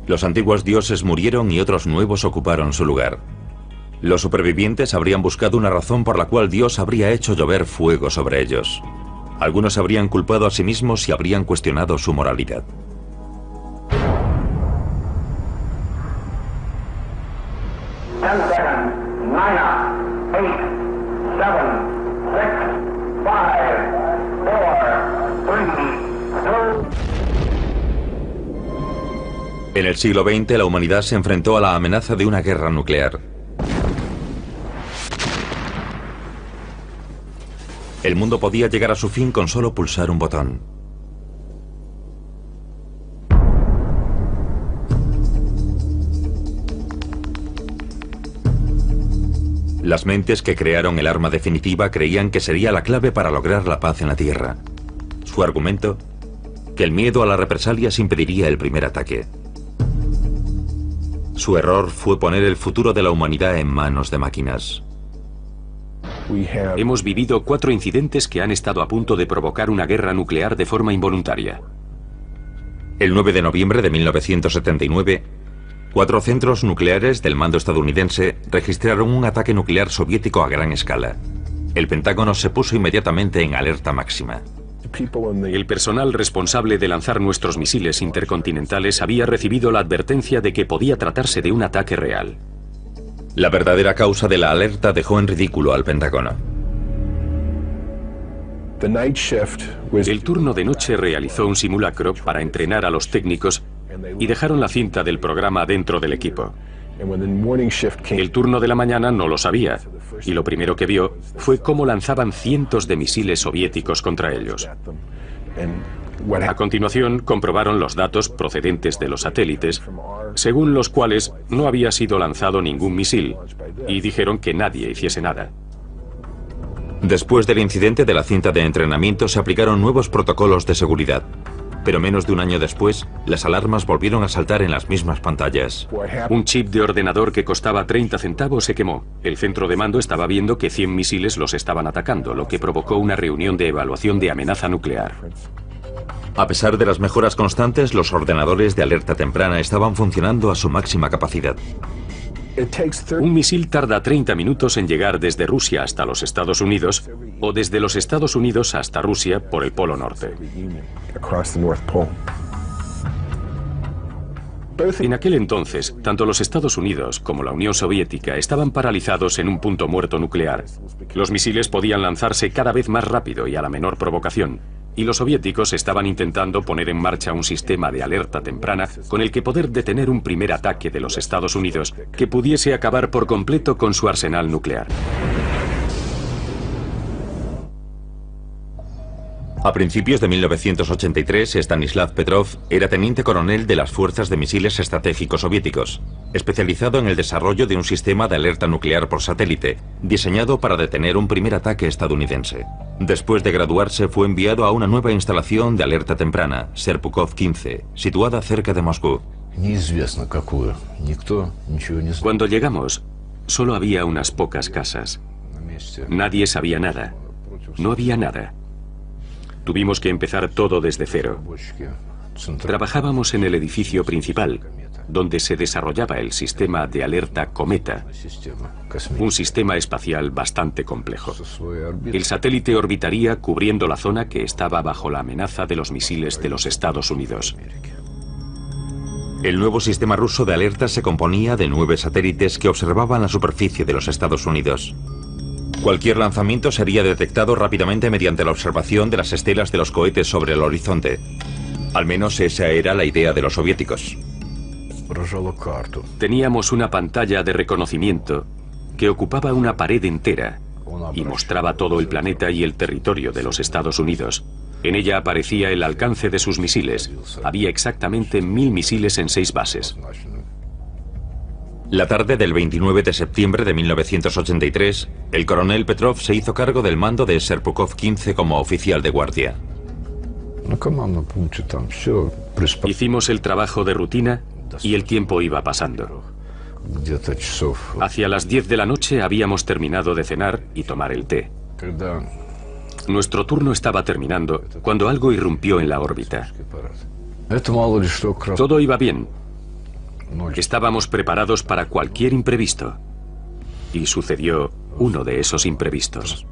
Los antiguos dioses murieron y otros nuevos ocuparon su lugar. Los supervivientes habrían buscado una razón por la cual Dios habría hecho llover fuego sobre ellos. Algunos habrían culpado a sí mismos y habrían cuestionado su moralidad. En el siglo XX, la humanidad se enfrentó a la amenaza de una guerra nuclear. El mundo podía llegar a su fin con solo pulsar un botón. Las mentes que crearon el arma definitiva creían que sería la clave para lograr la paz en la Tierra. Su argumento, que el miedo a las represalias impediría el primer ataque. Su error fue poner el futuro de la humanidad en manos de máquinas. Hemos vivido 4 incidentes que han estado a punto de provocar una guerra nuclear de forma involuntaria. El 9 de noviembre de 1979, 4 centros nucleares del mando estadounidense registraron un ataque nuclear soviético a gran escala. El Pentágono se puso inmediatamente en alerta máxima. El personal responsable de lanzar nuestros misiles intercontinentales había recibido la advertencia de que podía tratarse de un ataque real. La verdadera causa de la alerta dejó en ridículo al Pentágono. El turno de noche realizó un simulacro para entrenar a los técnicos y dejaron la cinta del programa dentro del equipo. El turno de la mañana no lo sabía, y lo primero que vio fue cómo lanzaban cientos de misiles soviéticos contra ellos. A continuación, comprobaron los datos procedentes de los satélites, según los cuales no había sido lanzado ningún misil, y dijeron que nadie hiciese nada. Después del incidente de la cinta de entrenamiento, se aplicaron nuevos protocolos de seguridad. Pero menos de un año después, las alarmas volvieron a saltar en las mismas pantallas. Un chip de ordenador que costaba 30 centavos se quemó. El centro de mando estaba viendo que 100 misiles los estaban atacando, lo que provocó una reunión de evaluación de amenaza nuclear. A pesar de las mejoras constantes, los ordenadores de alerta temprana estaban funcionando a su máxima capacidad. Un misil tarda 30 minutos en llegar desde Rusia hasta los Estados Unidos o desde los Estados Unidos hasta Rusia por el Polo Norte. En aquel entonces, tanto los Estados Unidos como la Unión Soviética estaban paralizados en un punto muerto nuclear. Los misiles podían lanzarse cada vez más rápido y a la menor provocación. Y los soviéticos estaban intentando poner en marcha un sistema de alerta temprana con el que poder detener un primer ataque de los Estados Unidos que pudiese acabar por completo con su arsenal nuclear. A principios de 1983, Stanislav Petrov era teniente coronel de las Fuerzas de Misiles Estratégicos Soviéticos, especializado en el desarrollo de un sistema de alerta nuclear por satélite, diseñado para detener un primer ataque estadounidense. Después de graduarse, fue enviado a una nueva instalación de alerta temprana, Serpukhov 15, situada cerca de Moscú. Cuando llegamos, solo había unas pocas casas. Nadie sabía nada. No había nada. Tuvimos que empezar todo desde cero. Trabajábamos en el edificio principal, donde se desarrollaba el sistema de alerta Cometa, un sistema espacial bastante complejo. El satélite orbitaría cubriendo la zona que estaba bajo la amenaza de los misiles de los Estados Unidos. El nuevo sistema ruso de alerta se componía de 9 satélites que observaban la superficie de los Estados Unidos. Cualquier lanzamiento sería detectado rápidamente mediante la observación de las estelas de los cohetes sobre el horizonte. Al menos esa era la idea de los soviéticos. Teníamos una pantalla de reconocimiento que ocupaba una pared entera y mostraba todo el planeta y el territorio de los Estados Unidos. En ella aparecía el alcance de sus misiles. Había exactamente 1000 misiles en 6 bases. La tarde del 29 de septiembre de 1983, el coronel Petrov se hizo cargo del mando de Serpukhov 15 como oficial de guardia. Hicimos el trabajo de rutina y el tiempo iba pasando. Hacia las 10 de la noche habíamos terminado de cenar y tomar el té. Nuestro turno estaba terminando cuando algo irrumpió en la órbita. Todo iba bien. Estábamos preparados para cualquier imprevisto. Y sucedió uno de esos imprevistos.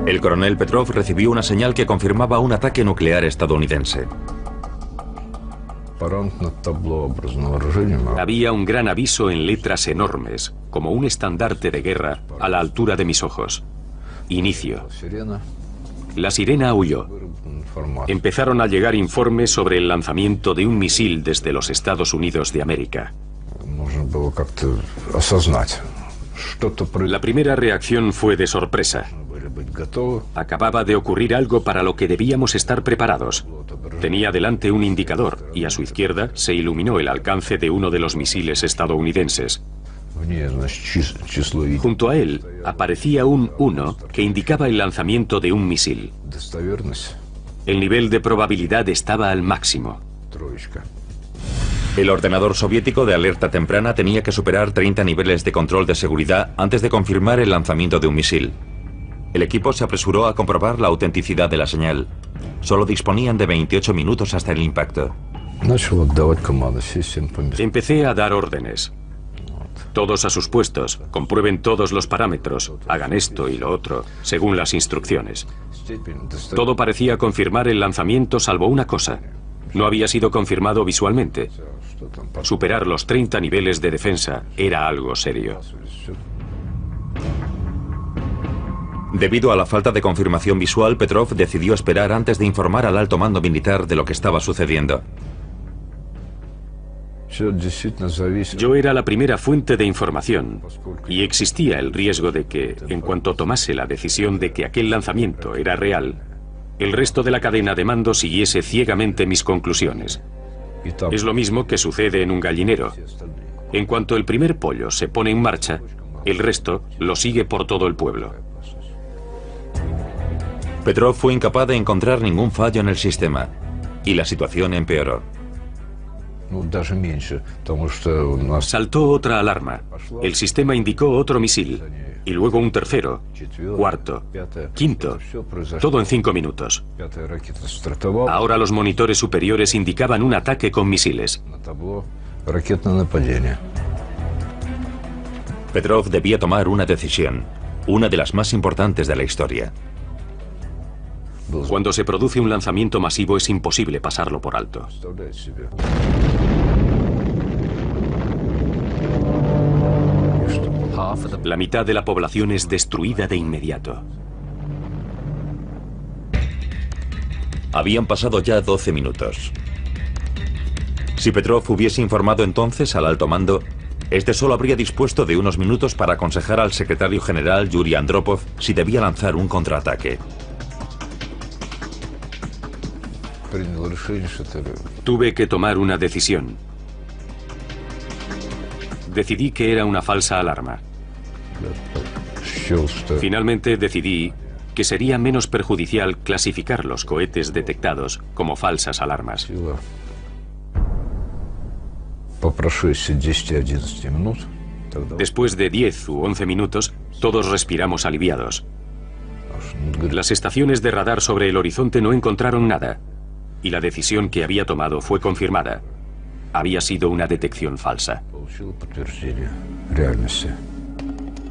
El coronel Petrov recibió una señal que confirmaba un ataque nuclear estadounidense. Había un gran aviso en letras enormes, como un estandarte de guerra a la altura de mis ojos. Inicio. La sirena aulló. Empezaron a llegar informes sobre el lanzamiento de un misil desde los Estados Unidos de América. La primera reacción fue de sorpresa. Acababa de ocurrir algo para lo que debíamos estar preparados. Tenía delante un indicador y a su izquierda se iluminó el alcance de uno de los misiles estadounidenses. Junto a él aparecía un 1 que indicaba el lanzamiento de un misil. El nivel de probabilidad estaba al máximo. El ordenador soviético de alerta temprana tenía que superar 30 niveles de control de seguridad antes de confirmar el lanzamiento de un misil. El equipo se apresuró a comprobar la autenticidad de la señal. Solo disponían de 28 minutos hasta el impacto. Empecé a dar órdenes. Todos a sus puestos, comprueben todos los parámetros, hagan esto y lo otro, según las instrucciones. Todo parecía confirmar el lanzamiento salvo una cosa. No había sido confirmado visualmente. Superar los 30 niveles de defensa era algo serio. Debido a la falta de confirmación visual, Petrov decidió esperar antes de informar al alto mando militar de lo que estaba sucediendo. Yo era la primera fuente de información y existía el riesgo de que, en cuanto tomase la decisión de que aquel lanzamiento era real, el resto de la cadena de mando siguiese ciegamente mis conclusiones. Es lo mismo que sucede en un gallinero. En cuanto el primer pollo se pone en marcha, el resto lo sigue por todo el pueblo. Petrov fue incapaz de encontrar ningún fallo en el sistema y la situación empeoró. Saltó otra alarma. El sistema indicó otro misil. Y luego un tercero, cuarto, quinto. Todo en 5 minutos. Ahora los monitores superiores indicaban un ataque con misiles. Petrov debía tomar una decisión, una de las más importantes de la historia. Cuando se produce un lanzamiento masivo es imposible pasarlo por alto. La mitad de la población es destruida de inmediato. Habían pasado ya 12 minutos. Si Petrov hubiese informado entonces al alto mando, este solo habría dispuesto de unos minutos para aconsejar al secretario general Yuri Andropov si debía lanzar un contraataque. Tuve que tomar una decisión. Decidí que era una falsa alarma. Finalmente decidí que sería menos perjudicial clasificar los cohetes detectados como falsas alarmas. Después de 10 u 11 minutos, todos respiramos aliviados. Las estaciones de radar sobre el horizonte no encontraron nada, y la decisión que había tomado fue confirmada. Había sido una detección falsa.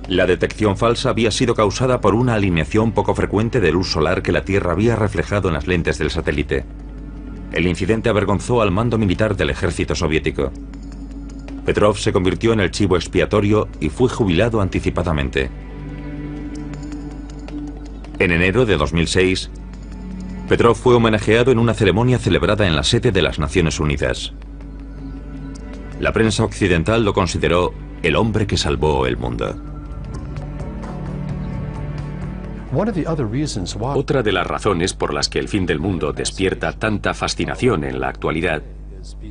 La detección falsa había sido causada por una alineación poco frecuente de luz solar que la Tierra había reflejado en las lentes del satélite. El incidente avergonzó al mando militar del ejército soviético. Petrov se convirtió en el chivo expiatorio y fue jubilado anticipadamente. En enero de 2006, Petrov fue homenajeado en una ceremonia celebrada en la sede de las Naciones Unidas. La prensa occidental lo consideró el hombre que salvó el mundo. Otra de las razones por las que el fin del mundo despierta tanta fascinación en la actualidad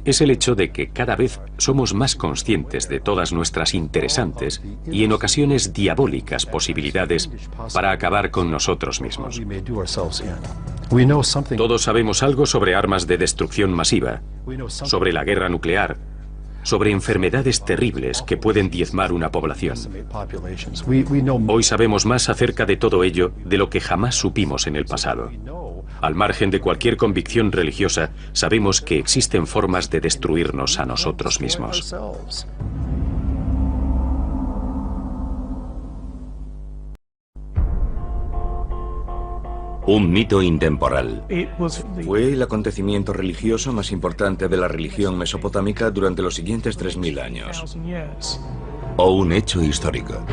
es el hecho de que cada vez somos más conscientes de todas nuestras interesantes y en ocasiones diabólicas posibilidades para acabar con nosotros mismos. Todos sabemos algo sobre armas de destrucción masiva, sobre la guerra nuclear, sobre enfermedades terribles que pueden diezmar una población. Hoy sabemos más acerca de todo ello de lo que jamás supimos en el pasado. Al margen de cualquier convicción religiosa, sabemos que existen formas de destruirnos a nosotros mismos. Un mito intemporal. Fue el acontecimiento religioso más importante de la religión mesopotámica durante los siguientes 3000 años. O un hecho histórico.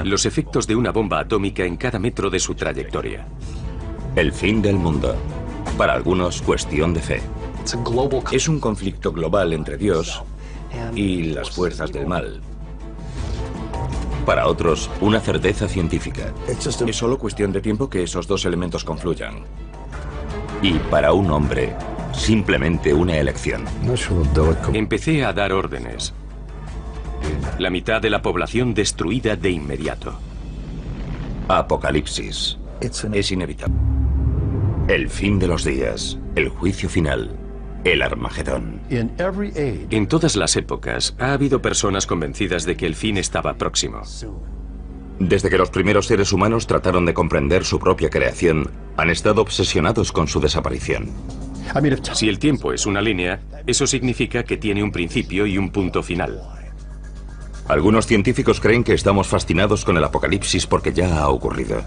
Los efectos de una bomba atómica en cada metro de su trayectoria. El fin del mundo. Para algunos, cuestión de fe. Es un conflicto global entre Dios y las fuerzas del mal. Para otros, una certeza científica. Es solo cuestión de tiempo que esos dos elementos confluyan. Y para un hombre, simplemente una elección. Empecé a dar órdenes. La mitad de la población destruida de inmediato. Apocalipsis. Es inevitable. El fin de los días. El juicio final. El Armagedón. En todas las épocas ha habido personas convencidas de que el fin estaba próximo. Desde que los primeros seres humanos trataron de comprender su propia creación, han estado obsesionados con su desaparición. Si el tiempo es una línea, eso significa que tiene un principio y un punto final. Algunos científicos creen que estamos fascinados con el apocalipsis porque ya ha ocurrido.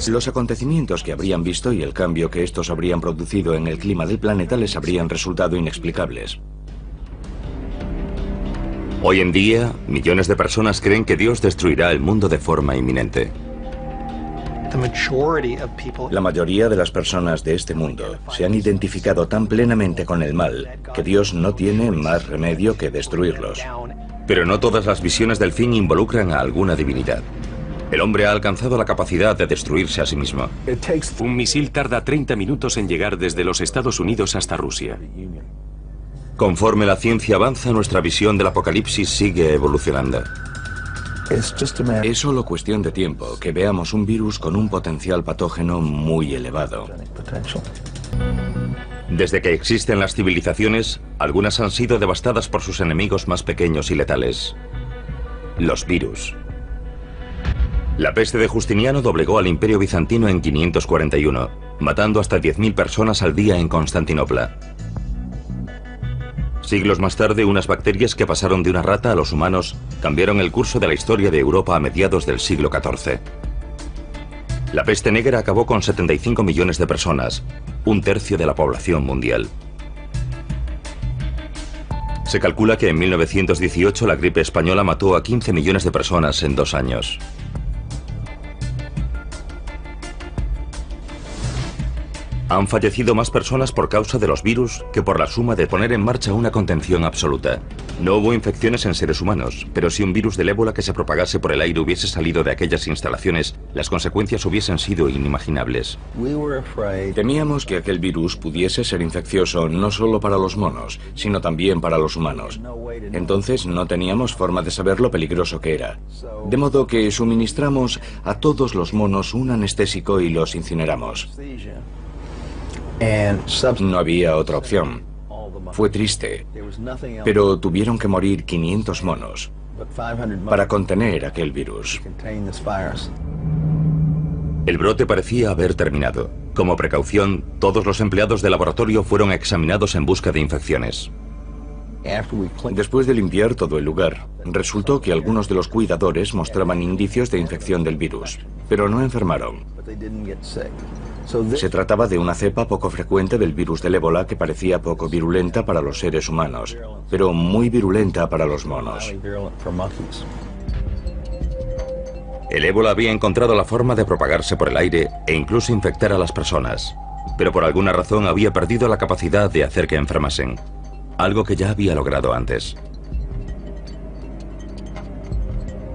Los acontecimientos que habrían visto y el cambio que estos habrían producido en el clima del planeta les habrían resultado inexplicables. Hoy en día, millones de personas creen que Dios destruirá el mundo de forma inminente. La mayoría de las personas de este mundo se han identificado tan plenamente con el mal que Dios no tiene más remedio que destruirlos. Pero no todas las visiones del fin involucran a alguna divinidad. El hombre ha alcanzado la capacidad de destruirse a sí mismo. Un misil tarda 30 minutos en llegar desde los Estados Unidos hasta Rusia. Conforme la ciencia avanza, nuestra visión del apocalipsis sigue evolucionando. Es solo cuestión de tiempo que veamos un virus con un potencial patógeno muy elevado. Desde que existen las civilizaciones, algunas han sido devastadas por sus enemigos más pequeños y letales: los virus. La peste de Justiniano doblegó al Imperio Bizantino en 541, matando hasta 10.000 personas al día en Constantinopla. Siglos más tarde, unas bacterias que pasaron de una rata a los humanos cambiaron el curso de la historia de Europa a mediados del siglo XIV. La peste negra acabó con 75 millones de personas, un tercio de la población mundial. Se calcula que en 1918 la gripe española mató a 15 millones de personas en 2 años. Han fallecido más personas por causa de los virus que por la suma de poner en marcha una contención absoluta. No hubo infecciones en seres humanos, pero si un virus del ébola que se propagase por el aire hubiese salido de aquellas instalaciones, las consecuencias hubiesen sido inimaginables. Temíamos que aquel virus pudiese ser infeccioso no solo para los monos, sino también para los humanos. Entonces no teníamos forma de saber lo peligroso que era. De modo que suministramos a todos los monos un anestésico y los incineramos. No había otra opción. Fue triste, pero tuvieron que morir 500 monos para contener aquel virus. El brote parecía haber terminado. Como precaución, todos los empleados del laboratorio fueron examinados en busca de infecciones. Después de limpiar todo el lugar, resultó que algunos de los cuidadores mostraban indicios de infección del virus, pero no enfermaron. Se trataba de una cepa poco frecuente del virus del ébola que parecía poco virulenta para los seres humanos, pero muy virulenta para los monos. El ébola había encontrado la forma de propagarse por el aire e incluso infectar a las personas, pero por alguna razón había perdido la capacidad de hacer que enfermasen, algo que ya había logrado antes.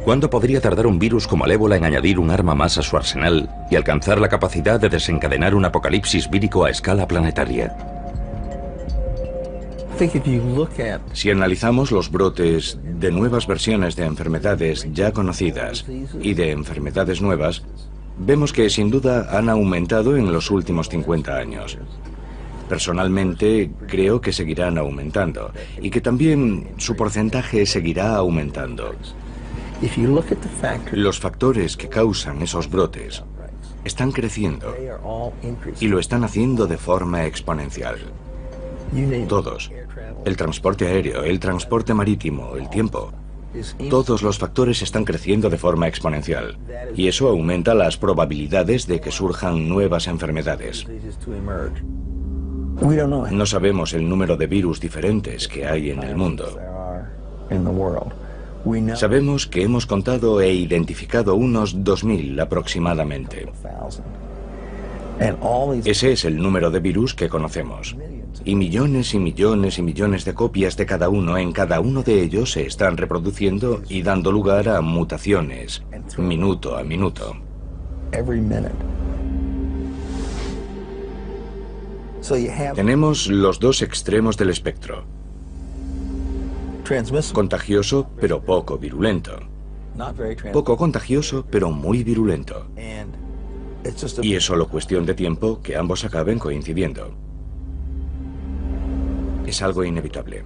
¿Cuándo podría tardar un virus como el ébola en añadir un arma más a su arsenal y alcanzar la capacidad de desencadenar un apocalipsis vírico a escala planetaria? Si analizamos los brotes de nuevas versiones de enfermedades ya conocidas y de enfermedades nuevas, vemos que sin duda han aumentado en los últimos 50 años. Personalmente, creo que seguirán aumentando y que también su porcentaje seguirá aumentando. Los factores que causan esos brotes están creciendo y lo están haciendo de forma exponencial. Todos. El transporte aéreo, el transporte marítimo, el tiempo. Todos los factores están creciendo de forma exponencial y eso aumenta las probabilidades de que surjan nuevas enfermedades. No sabemos el número de virus diferentes que hay en el mundo. Sabemos que hemos contado e identificado unos 2000 aproximadamente. Ese es el número de virus que conocemos. Y millones y millones y millones de copias de cada uno en cada uno de ellos se están reproduciendo y dando lugar a mutaciones, minuto a minuto. Tenemos los dos extremos del espectro. Contagioso, pero poco virulento. Poco contagioso, pero muy virulento. Y es solo cuestión de tiempo que ambos acaben coincidiendo. Es algo inevitable.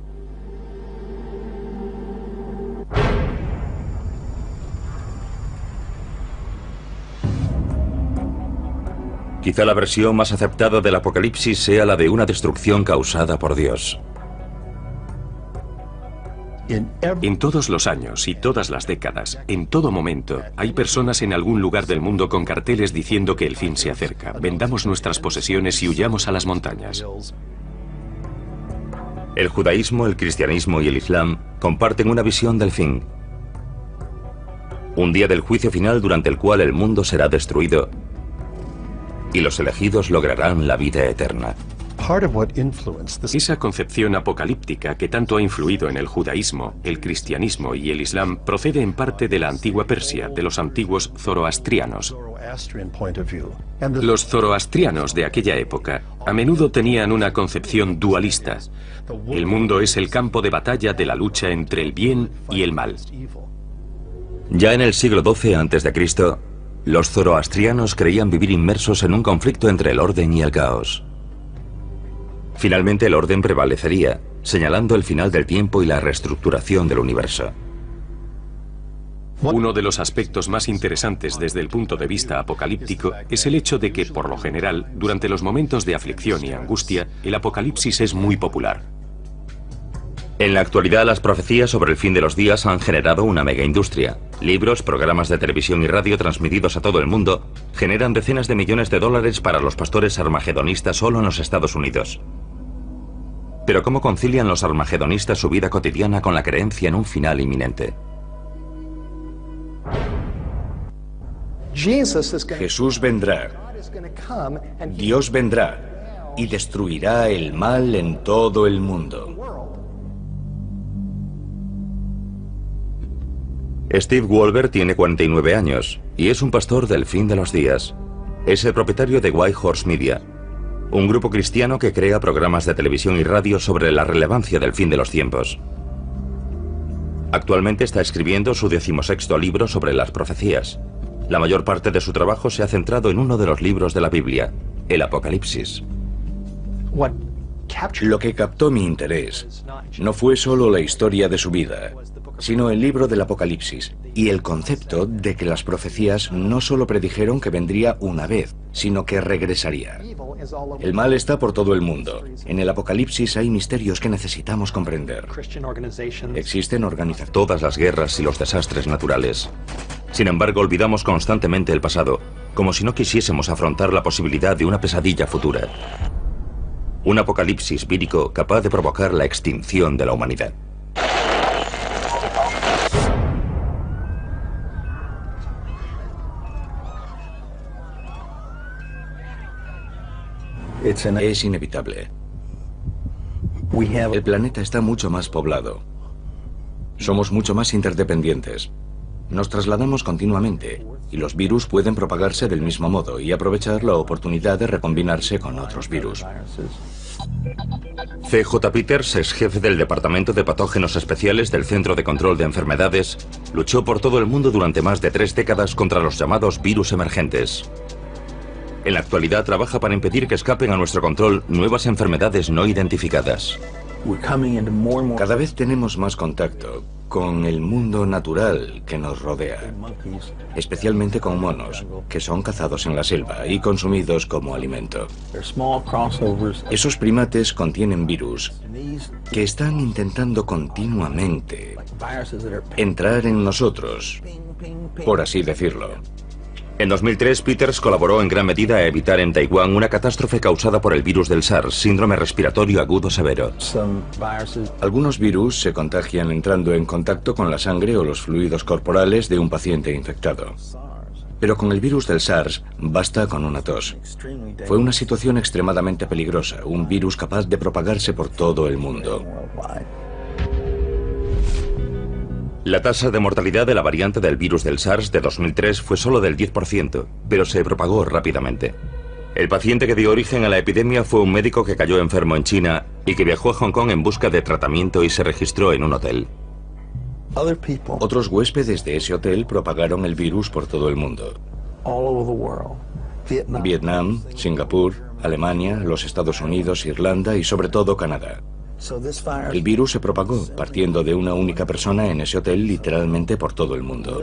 Quizá la versión más aceptada del apocalipsis sea la de una destrucción causada por Dios. En todos los años y todas las décadas, en todo momento, hay personas en algún lugar del mundo con carteles diciendo que el fin se acerca. Vendamos nuestras posesiones y huyamos a las montañas. El judaísmo, el cristianismo y el islam comparten una visión del fin. Un día del juicio final durante el cual el mundo será destruido y los elegidos lograrán la vida eterna. Esa concepción apocalíptica que tanto ha influido en el judaísmo, el cristianismo y el islam procede en parte de la antigua Persia, de los antiguos zoroastrianos. Los zoroastrianos de aquella época a menudo tenían una concepción dualista. El mundo es el campo de batalla de la lucha entre el bien y el mal. Ya en el siglo XII a.C., los zoroastrianos creían vivir inmersos en un conflicto entre el orden y el caos. Finalmente el orden prevalecería, señalando el final del tiempo y la reestructuración del universo. Uno de los aspectos más interesantes desde el punto de vista apocalíptico es el hecho de que, por lo general, durante los momentos de aflicción y angustia, el apocalipsis es muy popular. En la actualidad, las profecías sobre el fin de los días han generado una megaindustria. Libros, programas de televisión y radio transmitidos a todo el mundo generan decenas de millones de dólares para los pastores armagedonistas solo en los Estados Unidos. Pero ¿cómo concilian los armagedonistas su vida cotidiana con la creencia en un final inminente? Jesús vendrá, Dios vendrá y destruirá el mal en todo el mundo. Steve Wolber tiene 49 años y es un pastor del fin de los días. Es el propietario de White Horse Media, un grupo cristiano que crea programas de televisión y radio sobre la relevancia del fin de los tiempos. Actualmente está escribiendo su 16º libro sobre las profecías. La mayor parte de su trabajo se ha centrado en uno de los libros de la Biblia, el Apocalipsis. Lo que captó mi interés no fue solo la historia de su vida, sino el libro del Apocalipsis y el concepto de que las profecías no solo predijeron que vendría una vez, sino que regresaría. El mal está por todo el mundo. En el Apocalipsis hay misterios que necesitamos comprender. Existen organizaciones. Todas las guerras y los desastres naturales. Sin embargo, olvidamos constantemente el pasado, como si no quisiésemos afrontar la posibilidad de una pesadilla futura. Un apocalipsis vírico capaz de provocar la extinción de la humanidad. Es inevitable. El planeta está mucho más poblado. Somos mucho más interdependientes. Nos trasladamos continuamente y los virus pueden propagarse del mismo modo y aprovechar la oportunidad de recombinarse con otros virus. C.J. Peters, ex jefe del Departamento de Patógenos Especiales del Centro de Control de Enfermedades, luchó por todo el mundo durante más de 3 décadas contra los llamados virus emergentes. En la actualidad trabaja para impedir que escapen a nuestro control nuevas enfermedades no identificadas. Cada vez tenemos más contacto con el mundo natural que nos rodea, especialmente con monos, que son cazados en la selva y consumidos como alimento. Esos primates contienen virus que están intentando continuamente entrar en nosotros, por así decirlo. En 2003, Peters colaboró en gran medida a evitar en Taiwán una catástrofe causada por el virus del SARS, síndrome respiratorio agudo severo. Algunos virus se contagian entrando en contacto con la sangre o los fluidos corporales de un paciente infectado. Pero con el virus del SARS basta con una tos. Fue una situación extremadamente peligrosa, un virus capaz de propagarse por todo el mundo. La tasa de mortalidad de la variante del virus del SARS de 2003 fue solo del 10%, pero se propagó rápidamente. El paciente que dio origen a la epidemia fue un médico que cayó enfermo en China y que viajó a Hong Kong en busca de tratamiento y se registró en un hotel. Otros huéspedes de ese hotel propagaron el virus por todo el mundo. Vietnam, Singapur, Alemania, los Estados Unidos, Irlanda y sobre todo Canadá. El virus se propagó partiendo de una única persona en ese hotel literalmente por todo el mundo.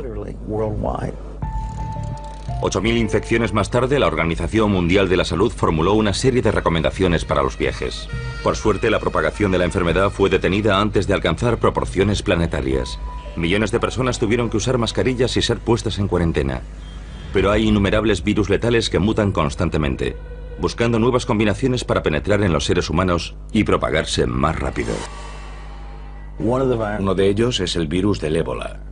8.000 infecciones más tarde, la Organización Mundial de la Salud formuló una serie de recomendaciones para los viajes. Por suerte, la propagación de la enfermedad fue detenida antes de alcanzar proporciones planetarias. Millones de personas tuvieron que usar mascarillas y ser puestas en cuarentena. Pero hay innumerables virus letales que mutan constantemente, buscando nuevas combinaciones para penetrar en los seres humanos y propagarse más rápido. Uno de ellos es el virus del ébola.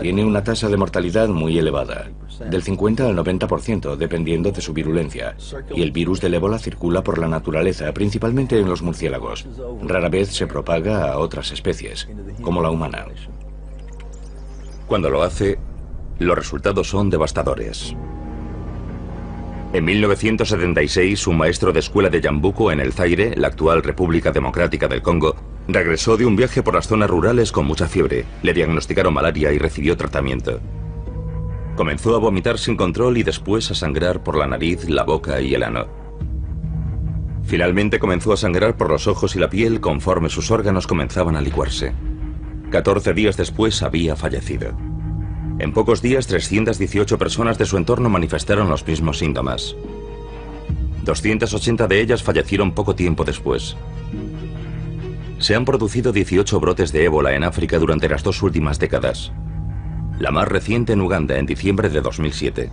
Tiene una tasa de mortalidad muy elevada, del 50 al 90%, dependiendo de su virulencia. Y el virus del ébola circula por la naturaleza, principalmente en los murciélagos. Rara vez se propaga a otras especies, como la humana. Cuando lo hace, los resultados son devastadores. En 1976, un maestro de escuela de Yambuco, en el Zaire, la actual República Democrática del Congo, regresó de un viaje por las zonas rurales con mucha fiebre. Le diagnosticaron malaria y recibió tratamiento. Comenzó a vomitar sin control y después a sangrar por la nariz, la boca y el ano. Finalmente comenzó a sangrar por los ojos y la piel conforme sus órganos comenzaban a licuarse. 14 días después había fallecido. En pocos días, 318 personas de su entorno manifestaron los mismos síntomas. 280 de ellas fallecieron poco tiempo después. Se han producido 18 brotes de ébola en África durante las 2 últimas décadas. La más reciente en Uganda en diciembre de 2007.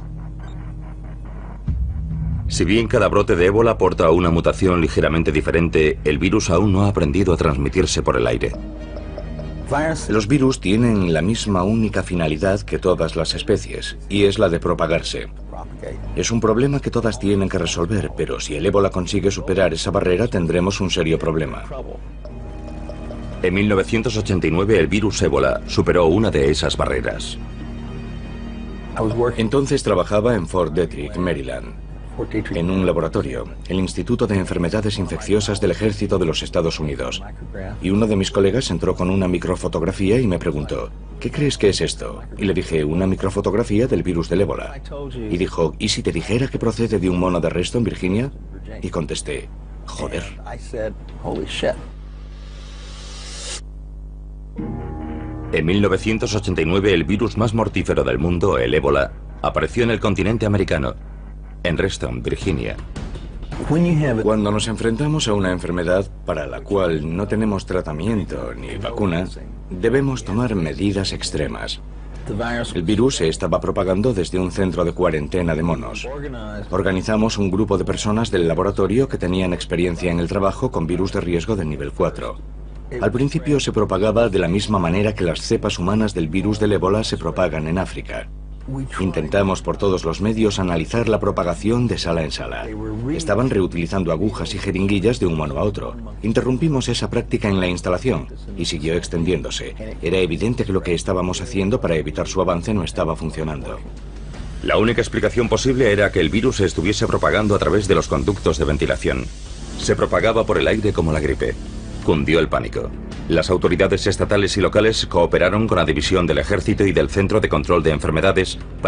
Si bien cada brote de ébola porta una mutación ligeramente diferente, el virus aún no ha aprendido a transmitirse por el aire. Los virus tienen la misma única finalidad que todas las especies, y es la de propagarse. Es un problema que todas tienen que resolver, pero si el ébola consigue superar esa barrera, tendremos un serio problema. En 1989 el virus ébola superó una de esas barreras. Entonces trabajaba en Fort Detrick, Maryland, en un laboratorio, el Instituto de Enfermedades Infecciosas del Ejército de los Estados Unidos. Y uno de mis colegas entró con una microfotografía y me preguntó, ¿qué crees que es esto? Y le dije, una microfotografía del virus del ébola. Y dijo, ¿y si te dijera que procede de un mono de Reston, Virginia? Y contesté, joder. En 1989 el virus más mortífero del mundo, el ébola, apareció en el continente americano, en Reston, Virginia. Cuando nos enfrentamos a una enfermedad para la cual no tenemos tratamiento ni vacuna, debemos tomar medidas extremas. El virus se estaba propagando desde un centro de cuarentena de monos. Organizamos un grupo de personas del laboratorio que tenían experiencia en el trabajo con virus de riesgo de nivel 4. Al principio se propagaba de la misma manera que las cepas humanas del virus del ébola se propagan en África. Intentamos por todos los medios analizar la propagación de sala en sala. Estaban reutilizando agujas y jeringuillas de un mono a otro. Interrumpimos esa práctica en la instalación y siguió extendiéndose. Era evidente que lo que estábamos haciendo para evitar su avance no estaba funcionando. La única explicación posible era que el virus se estuviese propagando a través de los conductos de ventilación. Se propagaba por el aire como la gripe. Cundió el pánico. Las autoridades estatales y locales cooperaron con la División del Ejército y del Centro de Control de Enfermedades para